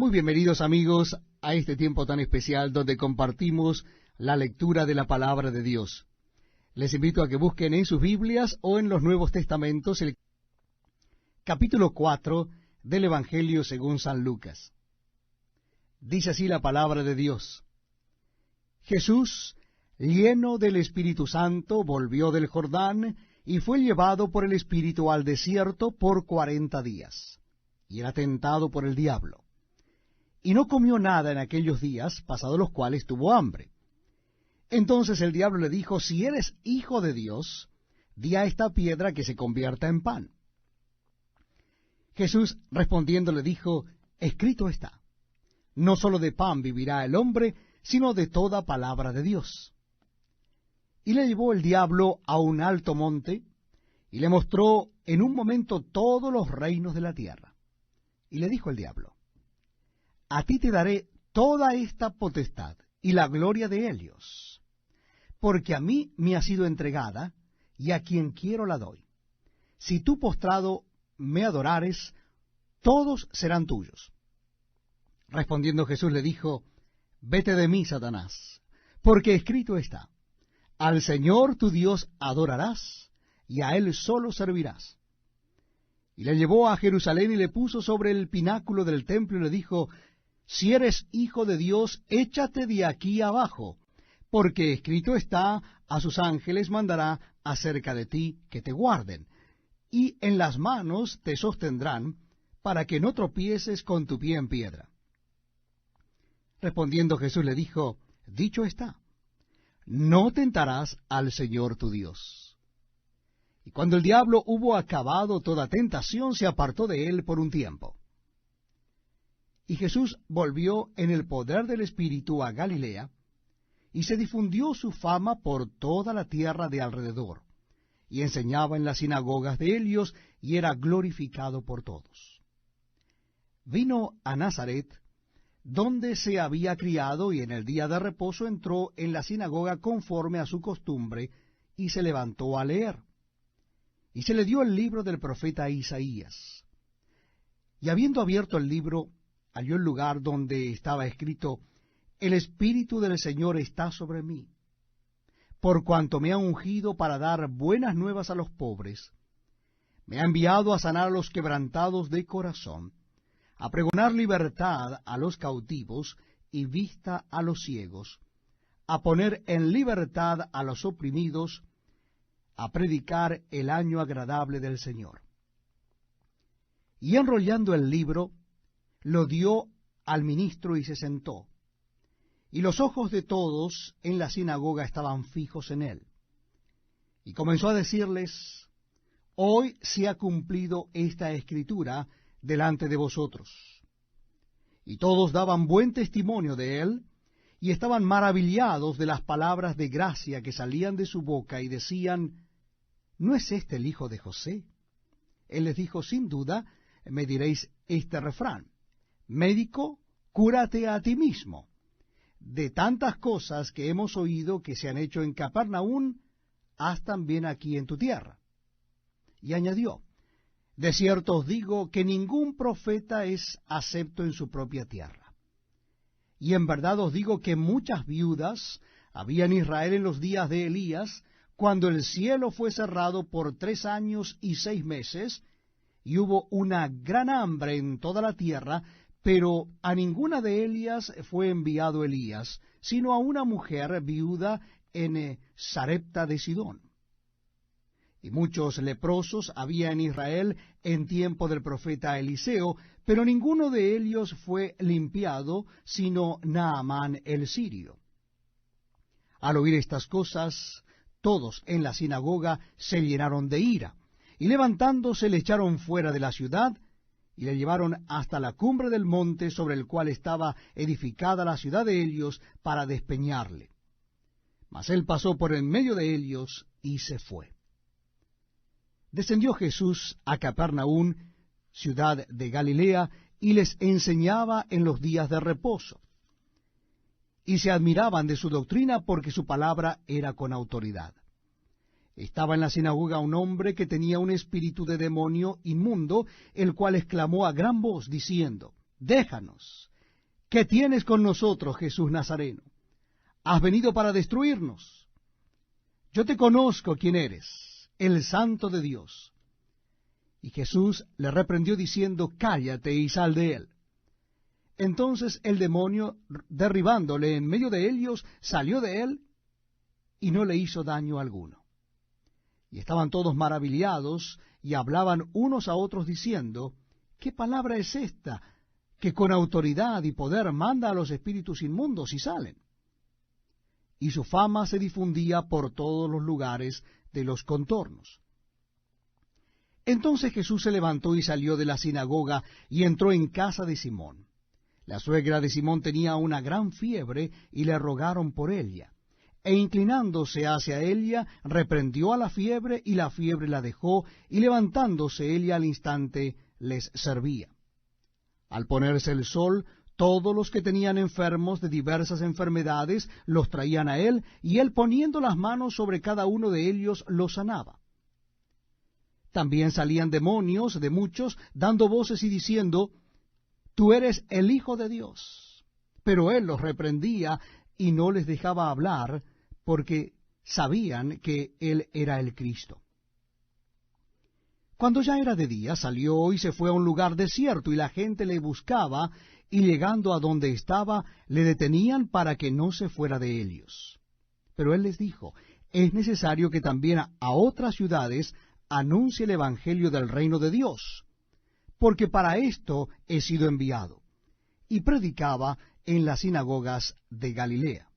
Muy bienvenidos amigos a este tiempo tan especial donde compartimos la lectura de la palabra de Dios. Les invito a que busquen en sus Biblias o en los Nuevos Testamentos el capítulo 4 del Evangelio según San Lucas. Dice así la palabra de Dios. Jesús, lleno del Espíritu Santo, volvió del Jordán y fue llevado por el Espíritu al desierto por 40 días, y era tentado por el diablo. Y no comió nada en aquellos días, pasados los cuales tuvo hambre. Entonces el diablo le dijo, si eres hijo de Dios, di a esta piedra que se convierta en pan. Jesús respondiendo le dijo, escrito está, no sólo de pan vivirá el hombre, sino de toda palabra de Dios. Y le llevó el diablo a un alto monte, y le mostró en un momento todos los reinos de la tierra. Y le dijo el diablo, a ti te daré toda esta potestad y la gloria de ellos, porque a mí me ha sido entregada, y a quien quiero la doy. Si tú postrado me adorares, todos serán tuyos. Respondiendo Jesús le dijo, vete de mí, Satanás, porque escrito está, al Señor tu Dios adorarás, y a Él solo servirás. Y le llevó a Jerusalén y le puso sobre el pináculo del templo y le dijo, si eres hijo de Dios, échate de aquí abajo, porque escrito está, a sus ángeles mandará acerca de ti que te guarden, y en las manos te sostendrán, para que no tropieces con tu pie en piedra. Respondiendo Jesús le dijo, dicho está, no tentarás al Señor tu Dios. Y cuando el diablo hubo acabado toda tentación, se apartó de él por un tiempo. Y Jesús volvió en el poder del Espíritu a Galilea, y se difundió su fama por toda la tierra de alrededor, y enseñaba en las sinagogas de ellos, y era glorificado por todos. Vino a Nazaret, donde se había criado, y en el día de reposo entró en la sinagoga conforme a su costumbre, y se levantó a leer. Y se le dio el libro del profeta Isaías. Y habiendo abierto el libro, halló el lugar donde estaba escrito, el Espíritu del Señor está sobre mí, por cuanto me ha ungido para dar buenas nuevas a los pobres, me ha enviado a sanar a los quebrantados de corazón, a pregonar libertad a los cautivos y vista a los ciegos, a poner en libertad a los oprimidos, a predicar el año agradable del Señor. Y enrollando el libro, lo dio al ministro y se sentó. Y los ojos de todos en la sinagoga estaban fijos en él. Y comenzó a decirles, hoy se ha cumplido esta escritura delante de vosotros. Y todos daban buen testimonio de él, y estaban maravillados de las palabras de gracia que salían de su boca, y decían, ¿no es este el hijo de José? Él les dijo, sin duda, me diréis este refrán, médico, cúrate a ti mismo. De tantas cosas que hemos oído que se han hecho en Capernaum, haz también aquí en tu tierra. Y añadió, de cierto os digo que ningún profeta es acepto en su propia tierra. Y en verdad os digo que muchas viudas había en Israel en los días de Elías, cuando el cielo fue cerrado por 3 años y 6 meses, y hubo una gran hambre en toda la tierra, pero a ninguna de ellas fue enviado Elías, sino a una mujer viuda en Sarepta de Sidón. Y muchos leprosos había en Israel en tiempo del profeta Eliseo, pero ninguno de ellos fue limpiado, sino Naamán el sirio. Al oír estas cosas, todos en la sinagoga se llenaron de ira, y levantándose le echaron fuera de la ciudad, y le llevaron hasta la cumbre del monte sobre el cual estaba edificada la ciudad de ellos, para despeñarle. Mas él pasó por en medio de ellos y se fue. Descendió Jesús a Capernaum, ciudad de Galilea, y les enseñaba en los días de reposo. Y se admiraban de su doctrina, porque su palabra era con autoridad. Estaba en la sinagoga un hombre que tenía un espíritu de demonio inmundo, el cual exclamó a gran voz, diciendo, déjanos, ¿qué tienes con nosotros, Jesús Nazareno? ¿Has venido para destruirnos? Yo te conozco quién eres, el Santo de Dios. Y Jesús le reprendió diciendo, cállate y sal de él. Entonces el demonio, derribándole en medio de ellos, salió de él y no le hizo daño alguno. Y estaban todos maravillados y hablaban unos a otros diciendo, ¿qué palabra es esta que con autoridad y poder manda a los espíritus inmundos y salen? Y su fama se difundía por todos los lugares de los contornos. Entonces Jesús se levantó y salió de la sinagoga y entró en casa de Simón. La suegra de Simón tenía una gran fiebre y le rogaron por ella. E inclinándose hacia ella, reprendió a la fiebre y la fiebre la dejó, y levantándose ella al instante les servía. Al ponerse el sol, todos los que tenían enfermos de diversas enfermedades los traían a él, y él poniendo las manos sobre cada uno de ellos los sanaba. También salían demonios de muchos, dando voces y diciendo, tú eres el Hijo de Dios. Pero él los reprendía y no les dejaba hablar, porque sabían que él era el Cristo. Cuando ya era de día, salió y se fue a un lugar desierto, y la gente le buscaba, y llegando a donde estaba, le detenían para que no se fuera de ellos. Pero él les dijo, es necesario que también a otras ciudades anuncie el evangelio del reino de Dios, porque para esto he sido enviado. Y predicaba en las sinagogas de Galilea.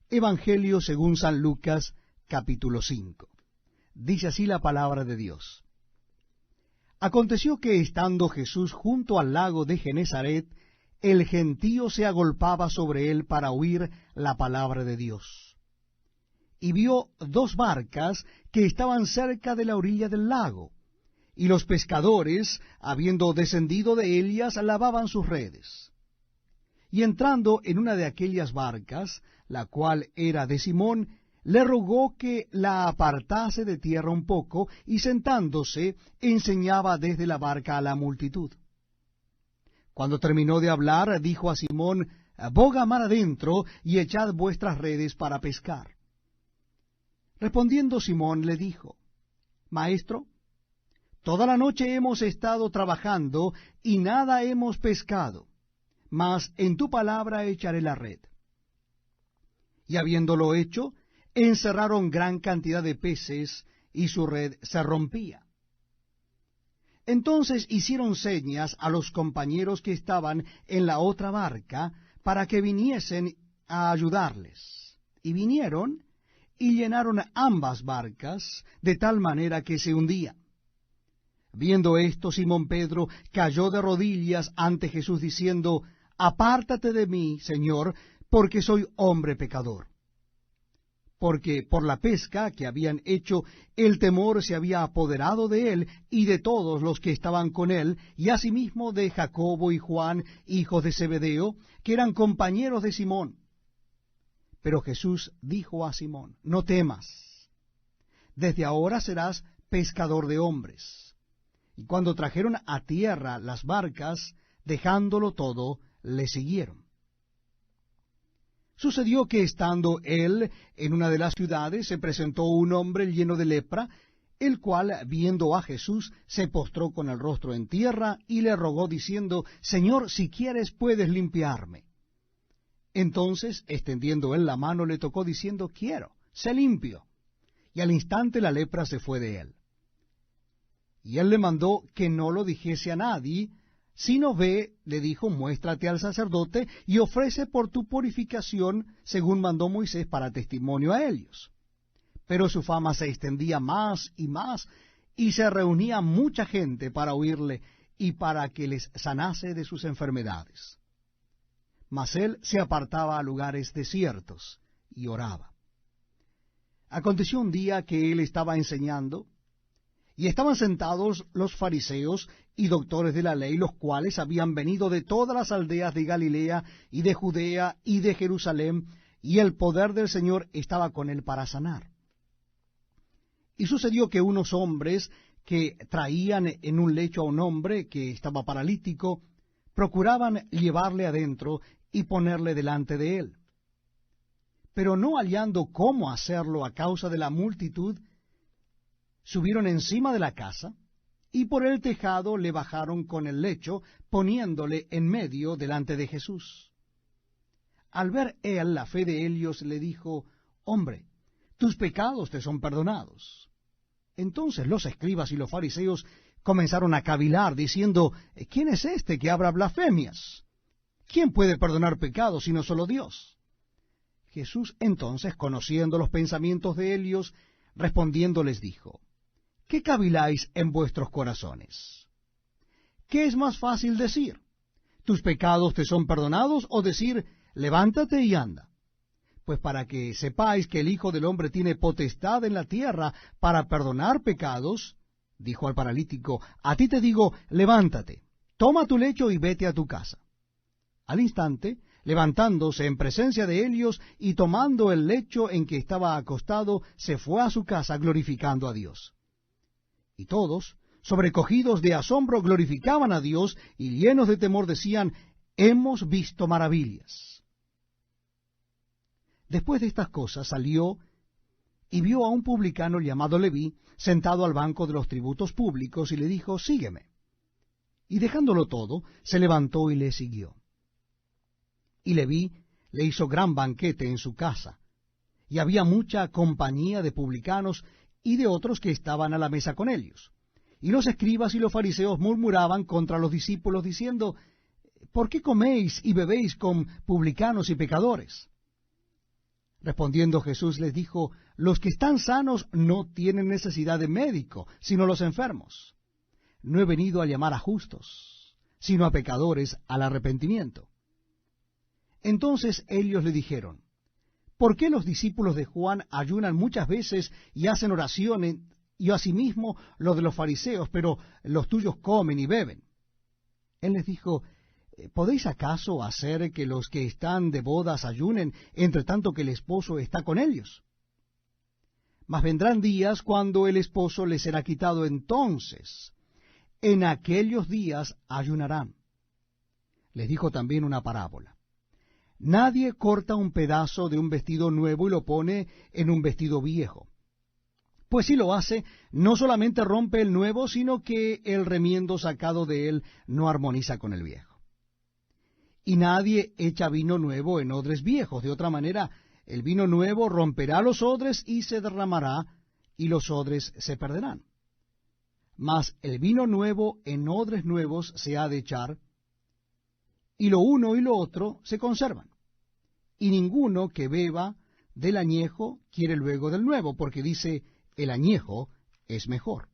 Evangelio según San Lucas, capítulo 5. Dice así la palabra de Dios. Aconteció que estando Jesús junto al lago de Genezaret, el gentío se agolpaba sobre él para oír la palabra de Dios. Y vio dos barcas que estaban cerca de la orilla del lago, y los pescadores, habiendo descendido de ellas, lavaban sus redes. Y entrando en una de aquellas barcas, la cual era de Simón, le rogó que la apartase de tierra un poco, y sentándose, enseñaba desde la barca a la multitud. Cuando terminó de hablar, dijo a Simón, boga mar adentro, y echad vuestras redes para pescar. Respondiendo Simón le dijo, Maestro, toda la noche hemos estado trabajando, y nada hemos pescado, mas en tu palabra echaré la red. Y habiéndolo hecho, encerraron gran cantidad de peces, y su red se rompía. Entonces hicieron señas a los compañeros que estaban en la otra barca, para que viniesen a ayudarles. Y vinieron, y llenaron ambas barcas, de tal manera que se hundían. Viendo esto, Simón Pedro cayó de rodillas ante Jesús, diciendo, apártate de mí, Señor, porque soy hombre pecador. Porque por la pesca que habían hecho, el temor se había apoderado de él y de todos los que estaban con él, y asimismo de Jacobo y Juan, hijos de Zebedeo, que eran compañeros de Simón. Pero Jesús dijo a Simón, no temas, desde ahora serás pescador de hombres. Y cuando trajeron a tierra las barcas, dejándolo todo, le siguieron. Sucedió que estando él en una de las ciudades, se presentó un hombre lleno de lepra, el cual, viendo a Jesús, se postró con el rostro en tierra y le rogó diciendo, Señor, si quieres puedes limpiarme. Entonces, extendiendo él la mano, le tocó diciendo, quiero, sé limpio. Y al instante la lepra se fue de él. Y él le mandó que no lo dijese a nadie, sino ve, le dijo, muéstrate al sacerdote y ofrece por tu purificación, según mandó Moisés, para testimonio a ellos. Pero su fama se extendía más, y se reunía mucha gente para oírle y para que les sanase de sus enfermedades. Mas él se apartaba a lugares desiertos y oraba. Aconteció un día que él estaba enseñando, y estaban sentados los fariseos y doctores de la ley, los cuales habían venido de todas las aldeas de Galilea y de Judea y de Jerusalén, y el poder del Señor estaba con él para sanar. Y sucedió que unos hombres que traían en un lecho a un hombre que estaba paralítico, procuraban llevarle adentro y ponerle delante de él. Pero no hallando cómo hacerlo a causa de la multitud, subieron encima de la casa, y por el tejado le bajaron con el lecho, poniéndole en medio delante de Jesús. Al ver él la fe de ellos, le dijo: Hombre, tus pecados te son perdonados. Entonces los escribas y los fariseos comenzaron a cavilar, diciendo: ¿Quién es este que habla blasfemias? ¿Quién puede perdonar pecados sino solo Dios? Jesús entonces, conociendo los pensamientos de ellos, respondiendo les dijo: ¿Qué caviláis en vuestros corazones? ¿Qué es más fácil decir? ¿Tus pecados te son perdonados? ¿O decir: levántate y anda? Pues para que sepáis que el Hijo del Hombre tiene potestad en la tierra para perdonar pecados, dijo al paralítico: a ti te digo, levántate, toma tu lecho y vete a tu casa. Al instante, levantándose en presencia de ellos y tomando el lecho en que estaba acostado, se fue a su casa glorificando a Dios. Y todos, sobrecogidos de asombro, glorificaban a Dios, y llenos de temor decían: hemos visto maravillas. Después de estas cosas salió y vio a un publicano llamado Leví sentado al banco de los tributos públicos, y le dijo: sígueme. Y dejándolo todo, se levantó y le siguió. Y Leví le hizo gran banquete en su casa, y había mucha compañía de publicanos y de otros que estaban a la mesa con ellos. Y los escribas y los fariseos murmuraban contra los discípulos, diciendo: ¿por qué coméis y bebéis con publicanos y pecadores? Respondiendo Jesús les dijo: los que están sanos no tienen necesidad de médico, sino los enfermos. No he venido a llamar a justos, sino a pecadores al arrepentimiento. Entonces ellos le dijeron: ¿por qué los discípulos de Juan ayunan muchas veces y hacen oraciones, y asimismo los de los fariseos, pero los tuyos comen y beben? Él les dijo: ¿podéis acaso hacer que los que están de bodas ayunen, entre tanto que el esposo está con ellos? Mas vendrán días cuando el esposo les será quitado, entonces en aquellos días ayunarán. Les dijo también una parábola: nadie corta un pedazo de un vestido nuevo y lo pone en un vestido viejo. Pues si lo hace, no solamente rompe el nuevo, sino que el remiendo sacado de él no armoniza con el viejo. Y nadie echa vino nuevo en odres viejos; de otra manera, el vino nuevo romperá los odres y se derramará, y los odres se perderán. Mas el vino nuevo en odres nuevos se ha de echar, y lo uno y lo otro se conservan. Y ninguno que beba del añejo quiere luego del nuevo, porque dice: el añejo es mejor.